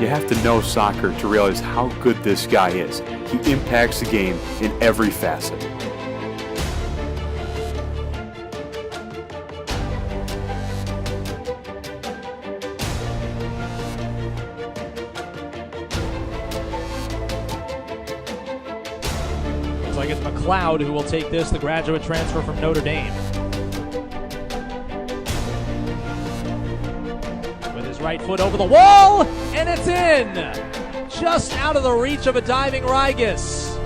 You have to know soccer to realize how good this guy is. He impacts the game in every facet. Looks like it's MacLeod who will take this, the graduate transfer from Notre Dame. Right foot over the wall, and it's in! Just out of the reach of a diving Rigas.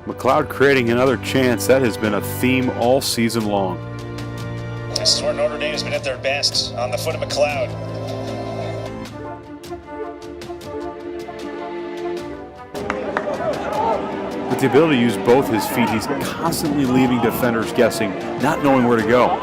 MacLeod creating another chance. That has been a theme all season long. This is where Notre Dame has been at their best, on the foot of MacLeod. With the ability to use both his feet, he's constantly leaving defenders guessing, not knowing where to go.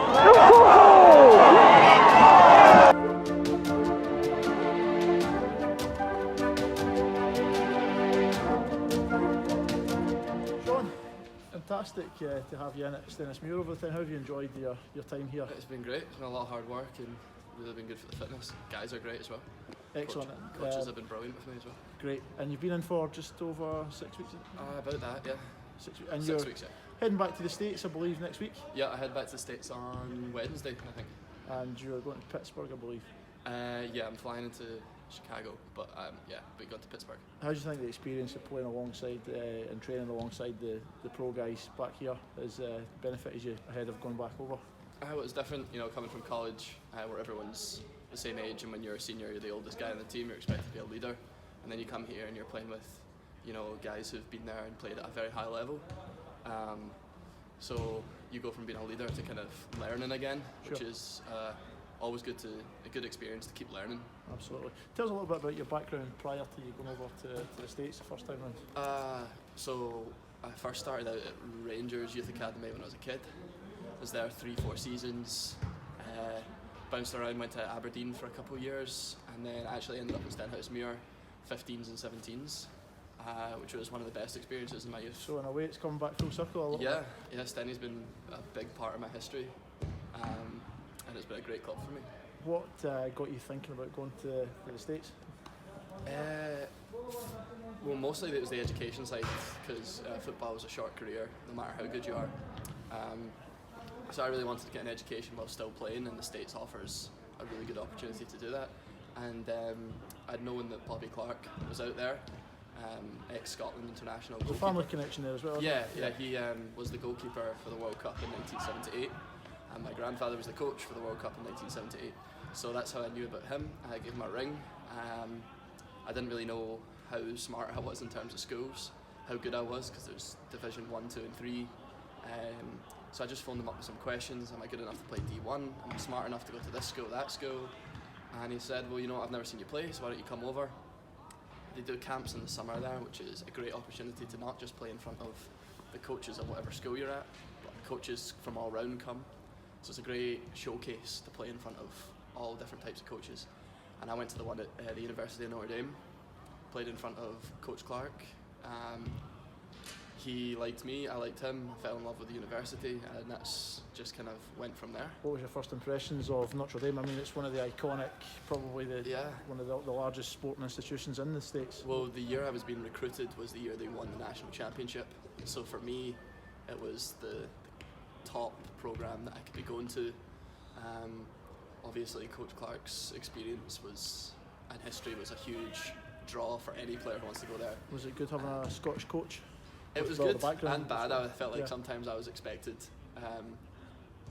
Fantastic to have you in at Standout over the time. How have you enjoyed your time here? It's been great. It's been a lot of hard work and really been good for the fitness. Guys are great as well. Excellent. Coaches have been brilliant with me as well. Great. And you've been in for just over 6 weeks? About that, yeah. 6 weeks. And 6 weeks, yeah. Heading back to the States, I believe, next week? Yeah, I head back to the States on Wednesday, I think. And you're going to Pittsburgh, I believe? Yeah, I'm flying into Chicago, but yeah, we got to Pittsburgh. How do you think the experience of playing alongside and training alongside the pro guys back here has benefited you ahead of going back over? It was different, you know, coming from college where everyone's the same age, and when you're a senior, you're the oldest guy on the team, you're expected to be a leader, and then you come here and you're playing with, you know, guys who've been there and played at a very high level. So you go from being a leader to kind of learning again, which is always a good experience to keep learning. Absolutely. Tell us a little bit about your background prior to you going over to the States the first time round. So I first started out at Rangers Youth Academy when I was a kid. I was there 3-4 seasons, bounced around, went to Aberdeen for a couple of years, and then actually ended up in Stenhousemuir 15s and 17s, which was one of the best experiences in my youth. So in a way it's come back full circle a little bit? Yeah, Stenny's been a big part of my history, and it's been a great club for me. What got you thinking about going to the States? Well, mostly it was the education side, because football was a short career, no matter how good you are. So I really wanted to get an education while still playing, and the States offers a really good opportunity to do that. And I'd known that Bobby Clark was out there, ex-Scotland international goalkeeper. Family connection there as well. Yeah, he was the goalkeeper for the World Cup in 1978, and my grandfather was the coach for the World Cup in 1978. So that's how I knew about him. I gave him a ring. I didn't really know how smart I was in terms of schools, how good I was, because there's Division 1, 2 and 3. So I just phoned him up with some questions. Am I good enough to play D1? Am I smart enough to go to this school, that school? And he said, well, you know, I've never seen you play, so why don't you come over? They do camps in the summer there, which is a great opportunity to not just play in front of the coaches of whatever school you're at, but coaches from all round come. So it's a great showcase to play in front of all different types of coaches. And I went to the one at the University of Notre Dame, played in front of Coach Clark. He liked me, I liked him, fell in love with the university, and that's just kind of went from there. What was your first impressions of Notre Dame? I mean, it's one of the iconic, probably one of the largest sporting institutions in the States. Well, the year I was being recruited was the year they won the national championship. So for me, it was the top program that I could be going to. Obviously, Coach Clark's experience and history was a huge draw for any player who wants to go there. Was it good having a Scottish coach? It was good and bad. I felt like sometimes I was expected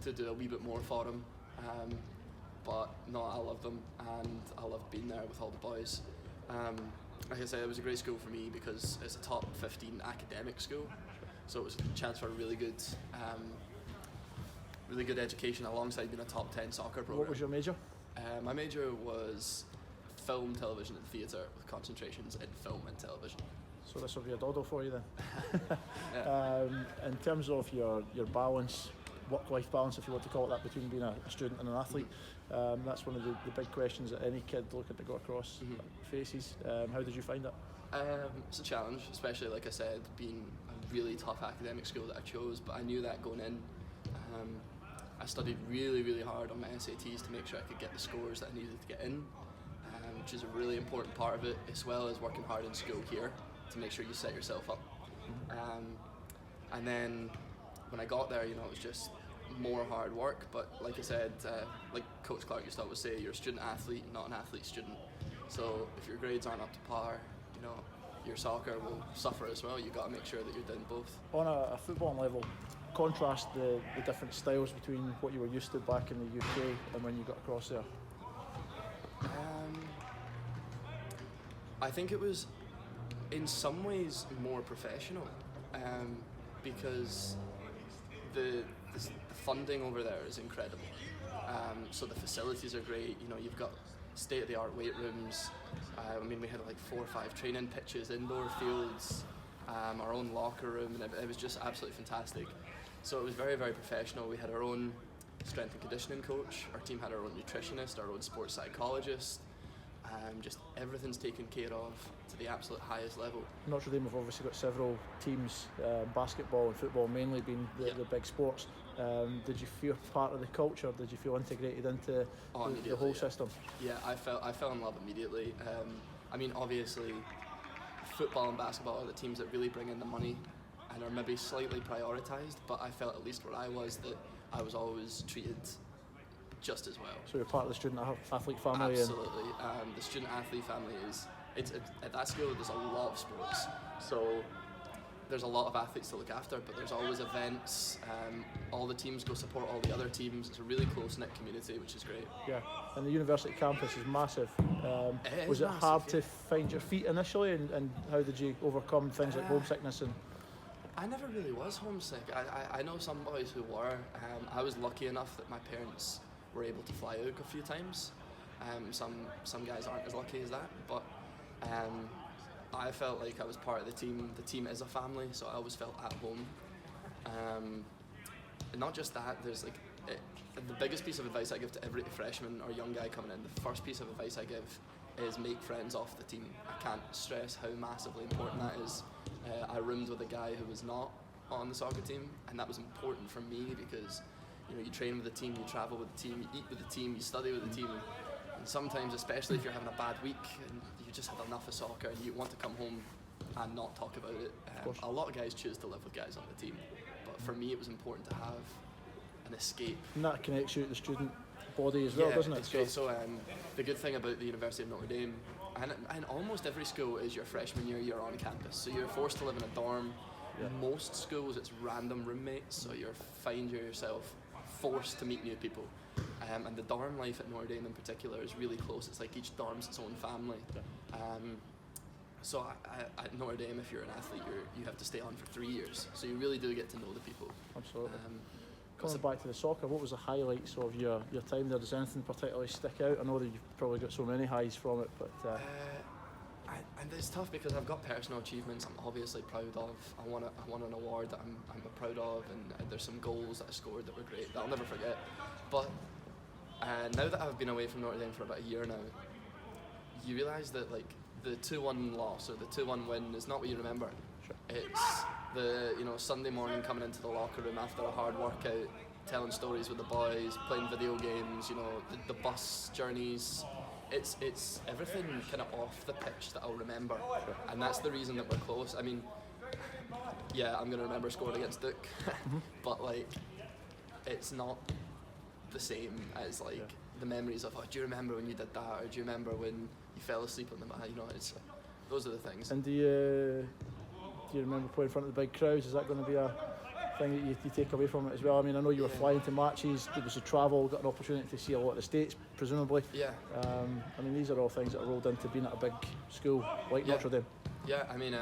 to do a wee bit more for him, but no, I loved them and I loved being there with all the boys. Like I said, it was a great school for me because it's a top 15 academic school, so it was a chance for a really good education alongside being a top 10 soccer program. What was your major? My major was film, television and theatre, with concentrations in film and television. So this will be a doddle for you then. In terms of your balance, work-life balance, if you want to call it that, between being a student and an athlete, that's one of the big questions that any kid looking to go across faces. How did you find that? It's a challenge, especially, like I said, being a really tough academic school that I chose, but I knew that going in. I studied really, really hard on my SATs to make sure I could get the scores that I needed to get in. which is a really important part of it, as well as working hard in school here to make sure you set yourself up. And then when I got there, it was just more hard work. But like I said, like Coach Clark used to always say, you're a student athlete, not an athlete student. So if your grades aren't up to par, your soccer will suffer as well. You've got to make sure that you're doing both. On a football level, contrast the different styles between what you were used to back in the UK and when you got across there. I think it was in some ways more professional, because the funding over there is incredible. So the facilities are great. You've got state-of-the-art weight rooms. We had like 4 or 5 training pitches, indoor fields, our own locker room, and it was just absolutely fantastic. So it was very, very professional. We had our own strength and conditioning coach. Our team had our own nutritionist, our own sports psychologist. Just everything's taken care of to the absolute highest level. Notre Dame have obviously got several teams, basketball and football mainly being the big sports. Did you feel part of the culture? Did you feel integrated into the whole system? Yeah, I fell in love immediately. Obviously, football and basketball are the teams that really bring in the money and are maybe slightly prioritised, but I felt, at least where I was, that I was always treated just as well. So you're part of the student athlete family? Absolutely. The student athlete family it's at that school there's a lot of sports. So there's a lot of athletes to look after, but there's always events. All the teams go support all the other teams. It's a really close-knit community, which is great. Yeah, and the university campus is massive. Was it massive, hard to find your feet initially, and how did you overcome things like homesickness? And I never really was homesick. I know some boys who were. I was lucky enough that my parents were able to fly out a few times. Some guys aren't as lucky as that, but I felt like I was part of the team. The team is a family, so I always felt at home. And not just that, there's the biggest piece of advice I give to every freshman or young guy coming in, the first piece of advice I give is make friends off the team. I can't stress how massively important that is. I roomed with a guy who was not on the soccer team, and that was important for me because you train with the team, you travel with the team, you eat with the team, you study with the team. And sometimes, especially if you're having a bad week and you just had enough of soccer and you want to come home and not talk about it, a lot of guys choose to live with guys on the team. But for me, it was important to have an escape. And that connects you to the student body as well, doesn't it? It's great. So the good thing about the University of Notre Dame, and almost every school, is your freshman year, you're on campus. So you're forced to live in a dorm. Yeah. Most schools, it's random roommates, so you find yourself forced to meet new people. And the dorm life at Notre Dame in particular is really close. It's like each dorm's its own family. Yeah. So at Notre Dame, if you're an athlete, you have to stay on for 3 years. So you really do get to know the people. Absolutely. Coming back to the soccer, what was the highlights of your time there? Does anything particularly stick out? I know that you've probably got so many highs from it, but... And it's tough because I've got personal achievements I'm obviously proud of. I won an award that I'm proud of, and there's some goals that I scored that were great that I'll never forget. But now that I've been away from Notre Dame for about a year now, you realise that the 2-1 loss or the 2-1 win is not what you remember. Sure. It's the Sunday morning coming into the locker room after a hard workout, telling stories with the boys, playing video games, the bus journeys. It's everything kind of off the pitch that I'll remember, and that's the reason that we're close. I mean, yeah, I'm going to remember scoring against Duke, but it's not the same as the memories of, do you remember when you did that, or do you remember when you fell asleep on the mat? It's those are the things. And do you remember playing in front of the big crowds? Is that going to be a thing that you take away from it as well? I mean, I know you were flying to matches, there was a travel, got an opportunity to see a lot of the States, presumably. Yeah. I mean, these are all things that are rolled into being at a big school like Notre Dame. Yeah, I mean,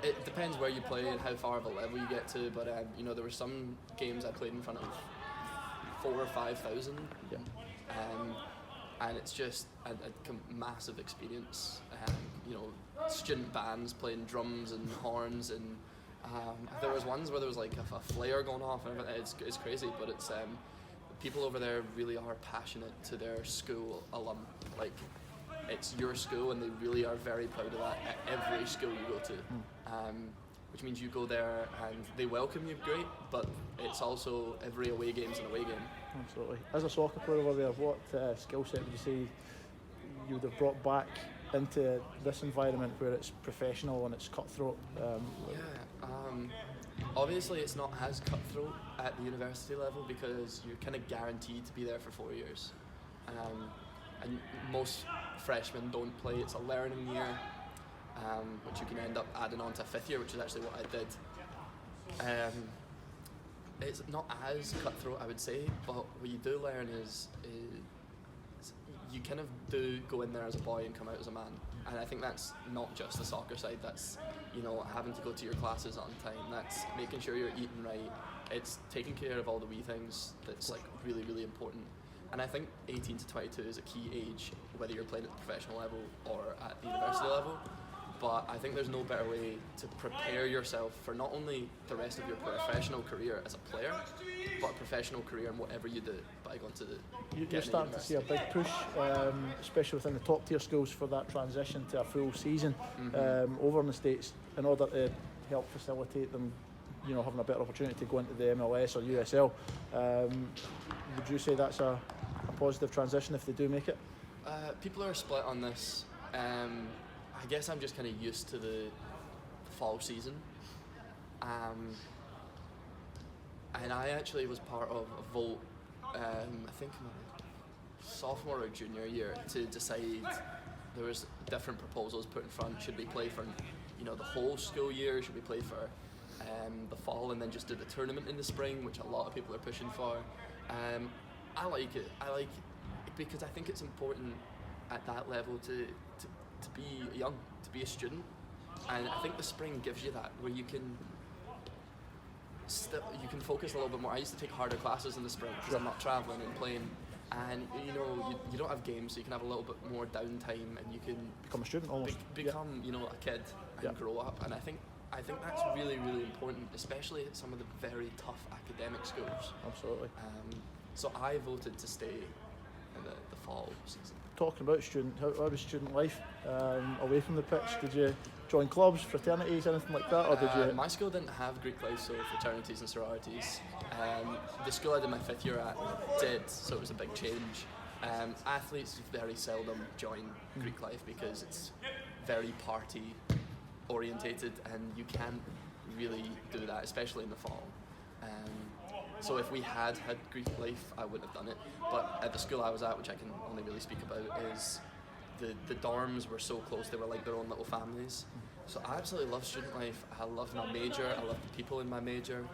it depends where you play and how far of a level you get to, but there were some games I played in front of 4,000 or 5,000. Yeah. And it's just a massive experience. Student bands playing drums and horns, and there was ones where there was a flare going off, and it's crazy, but it's people over there really are passionate to their school alum. It's your school, and they really are very proud of that at every school you go to. Which means you go there and they welcome you great, but it's also every away game's an away game. Absolutely. As a soccer player over there, what skill set would you say you would have brought back into this environment where it's professional and it's cutthroat? Obviously it's not as cutthroat at the university level because you're kind of guaranteed to be there for 4 years. And most freshmen don't play. It's a learning year, which you can end up adding on to a 5th year, which is actually what I did. It's not as cutthroat, I would say, but what you do learn is you kind of do go in there as a boy and come out as a man. And I think that's not just the soccer side, that's, you know, having to go to your classes on time, that's making sure you're eating right, it's taking care of all the wee things that's like really, really important. And I think 18 to 22 is a key age, whether you're playing at the professional level or at the university level. But I think there's no better way to prepare yourself for not only the rest of your professional career as a player, but a professional career in whatever you do by going to You're starting to see a big push, especially within the top tier schools, for that transition to a full season over in the States in order to help facilitate them, you know, having a better opportunity to go into the MLS or USL. Would you say that's a positive transition if they do make it? People are split on this. I guess I'm just kind of used to the fall season. And I actually was part of a vote, I think my sophomore or junior year, to decide. There was different proposals put in front. Should we play for, you know, the whole school year? Should we play for the fall and then just do the tournament in the spring, which a lot of people are pushing for? I like it. I like it because I think it's important at that level to be young, to be a student, and I think the spring gives you that, where you can focus a little bit more. I used to take harder classes in the spring because I'm not traveling and playing, and you know you don't have games, so you can have a little bit more downtime and you can become a student almost. Become you know, a kid and grow up. And I think that's really, really important, especially at some of the very tough academic schools. Absolutely. So I voted to stay in the fall season. Talking about student, how was student life away from the pitch? Did you join clubs, fraternities, anything like that, or did you? My school didn't have Greek life, so fraternities and sororities. The school I did my 5th year at did, so it was a big change. Athletes very seldom join Greek life because it's very party orientated, and you can't really do that, especially in the fall. So if we had Greek life, I wouldn't have done it. But at the school I was at, which I can only really speak about, is the dorms were so close, they were like their own little families. So I absolutely love student life. I love my major, I love the people in my major.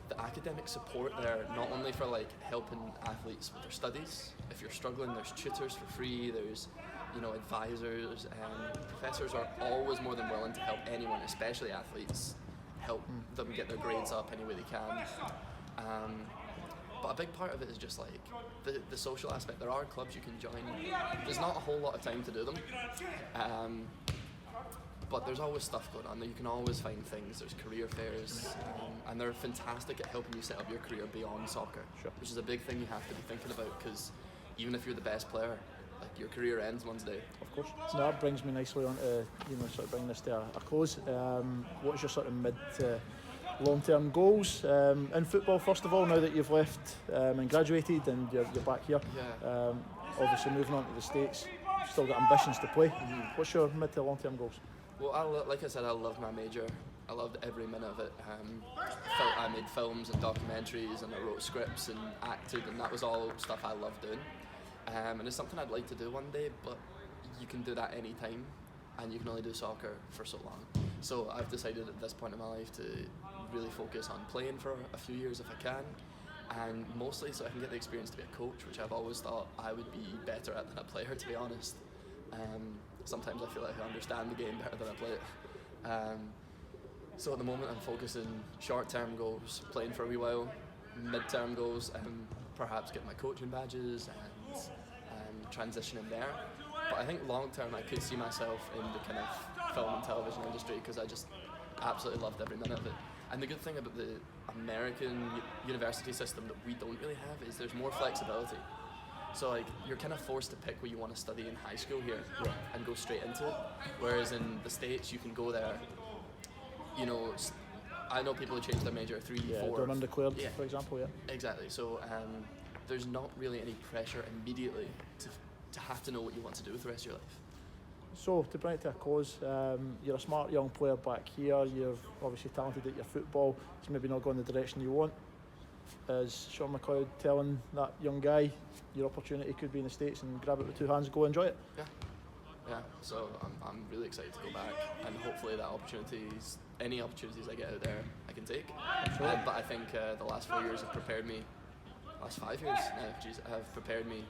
The academic support there, not only for like helping athletes with their studies. If you're struggling, there's tutors for free, there's, you know, advisors, and professors are always more than willing to help anyone, especially athletes, help them get their grades up any way they can. But a big part of it is just like the social aspect. There are clubs you can join. There's not a whole lot of time to do them. But there's always stuff going on. You can always find things. There's career fairs, and they're fantastic at helping you set up your career beyond soccer, which is a big thing you have to be thinking about, because even if you're the best player, like, your career ends one day. Of course. So that brings me nicely on to, you know, sort of bring this to a close. What's your sort of mid to long-term goals in football, first of all, now that you've left and graduated and you're back here? Yeah. Obviously moving on to the States, you've still got ambitions to play. What's your mid to long-term goals? Well, like I said, I loved my major. I loved every minute of it. I made films and documentaries, and I wrote scripts and acted, and that was all stuff I loved doing. And it's something I'd like to do one day, but you can do that any time, and you can only do soccer for so long. So I've decided at this point in my life to really focus on playing for a few years if I can, and mostly so I can get the experience to be a coach, which I've always thought I would be better at than a player, to be honest. Sometimes I feel like I understand the game better than I play it. So at the moment I'm focusing short-term goals, playing for a wee while, mid-term goals, perhaps get my coaching badges and transitioning there. But I think long-term I could see myself in the kind of film and television industry, because I just absolutely loved every minute of it. And the good thing about the American university system that we don't really have is there's more flexibility. So like, you're kind of forced to pick what you want to study in high school here and go straight into it. Whereas in the States, you can go there, you know, I know people who change their major 3, 4. Done MacLeod, for example, Exactly. So there's not really any pressure immediately to have to know what you want to do with the rest of your life. So, to bring it to a close, you're a smart young player back here, you're obviously talented at your football, it's maybe not going the direction you want. Is Sean MacLeod telling that young guy your opportunity could be in the States and grab it with 2 hands and go enjoy it? Yeah, so I'm really excited to go back, and hopefully that any opportunities I get out there, I can take. But I think the last 4 years have prepared me, last 5 years now, have prepared me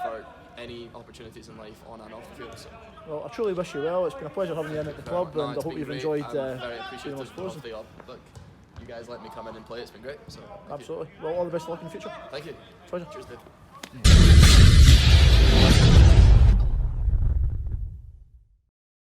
for any opportunities in life on and off the field. So. Well, I truly wish you well. It's been a pleasure having you in at the club, and I hope you've enjoyed I'm very appreciative of closing. look, you guys let me come in and play. It's been great. So Absolutely. Well, all the best of luck in the future. Thank you. Pleasure. Cheers, Dave.